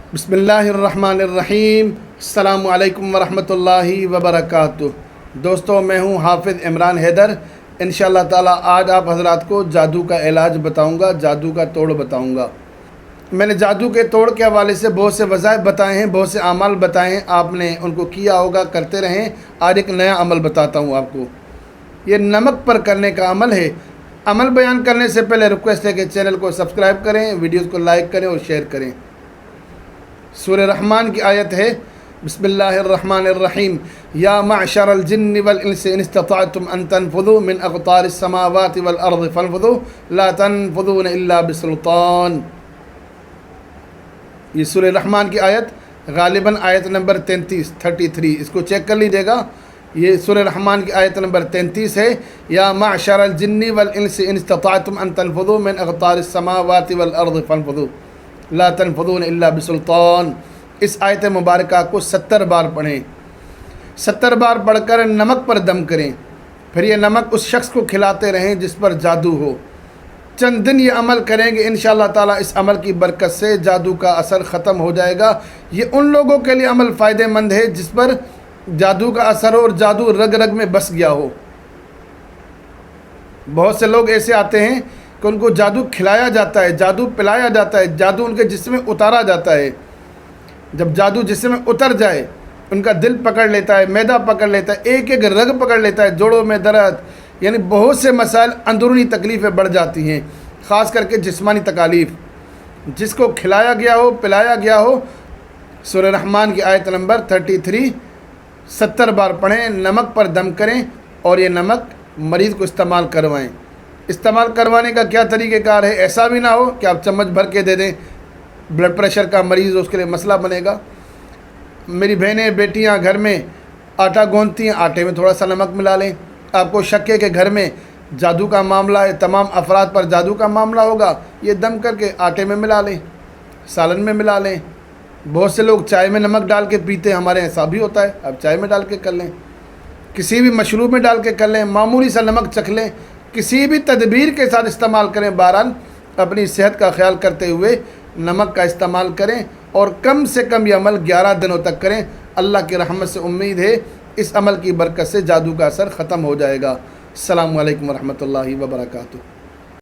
बिस्मिल्लाहिर्रहमानिर्रहीम। अस्सलामु अलैकुम वरहमतुल्लाहि वबरकातुह। दोस्तों, मैं हूँ हाफिज़ इमरान हैदर। इंशाअल्लाह ताला आज आप हज़रात को जादू का इलाज बताऊँगा, जादू का तोड़ बताऊँगा। मैंने जादू के तोड़ के हवाले से बहुत से वज़ाइफ बताए हैं, बहुत से अमाल बताए हैं, आपने उनको किया होगा, करते रहें। आज एक नया अमल बताता हूँ आपको। ये नमक पर करने का अमल है। अमल बयान करने से पहले रिक्वेस्ट है कि चैनल को सब्सक्राइब करें, वीडियोज़ को लाइक करें और शेयर करें। सूरह रहमान की आयत है, बिस्मिल्लाहिर्रहमानिर्रहीम। या मअशरल जिन्नि वल इंसि इन इस्तताअतुम अन तनफुज़ू मिन अक़तारिस समावाति वल अर्ज़ि फन्फुज़ू ला तनफुज़ून इल्ला बिसुल्तान। ये सूरह रहमान की आयत गालिबन आयत नंबर 33 इसको चेक कर लीजिएगा। ये सूरह रहमान की आयत नंबर 33 है। या मअशरल जिन्नि वल इंसि इन इस्तताअतुम अन तनफुज़ू मिन अक़तारिस समावाति वल अर्ज़ि फन्फुज़ू ला तनफुज़ून इल्ला बिसुल्तान। इस आयत मुबारका को 70 बार पढ़ें। 70 बार पढ़कर नमक पर दम करें। फिर ये नमक उस शख्स को खिलाते रहें जिस पर जादू हो। चंद दिन ये अमल करेंगे, इंशाअल्लाह ताला इस अमल की बरकत से जादू का असर ख़त्म हो जाएगा। ये उन लोगों के लिए अमल फ़ायदेमंद है जिस पर जादू का असर हो और जादू रग रग में बस गया हो। बहुत से लोग ऐसे आते हैं कि उनको जादू खिलाया जाता है, जादू पिलाया जाता है, जादू उनके जिस्म में उतारा जाता है। जब जादू जिस्म में उतर जाए, उनका दिल पकड़ लेता है, मैदा पकड़ लेता है, एक एक रग पकड़ लेता है, जोड़ों में दर्द, यानी बहुत से मसाइल, अंदरूनी तकलीफ़ें बढ़ जाती हैं, ख़ास करके जिस्मानी तकालीफ़। जिसको खिलाया गया हो, पिलाया गया हो, सूरह रहमान की आयत नंबर 33 70 बार पढ़ें, नमक पर दम करें और ये नमक मरीज़ को इस्तेमाल करवाएं। इस्तेमाल करवाने का क्या तरीक़ेकार है? ऐसा भी ना हो कि आप चम्मच भर के दे दें, ब्लड प्रेशर का मरीज़ उसके लिए मसला बनेगा। मेरी बहनें बेटियां घर में आटा गूंथती हैं, आटे में थोड़ा सा नमक मिला लें। आपको शक है कि घर में जादू का मामला है, तमाम अफराद पर जादू का मामला होगा, ये दम करके आटे में मिला लें, सालन में मिला लें। बहुत से लोग चाय में नमक डाल के पीते हैं, हमारे ऐसा भी होता है। आप चाय में डाल के कर लें, किसी भी मशरूब में डाल के कर लें, मामूली सा नमक चख लें, किसी भी तदबीर के साथ इस्तेमाल करें। बहरहाल अपनी सेहत का ख्याल करते हुए नमक का इस्तेमाल करें और कम से कम ये अमल 11 दिनों तक करें। अल्लाह की रहमत से उम्मीद है इस अमल की बरकत से जादू का असर ख़त्म हो जाएगा। अस्सलामु अलैकुम वरहमतुल्लाहि वबरकातुहू।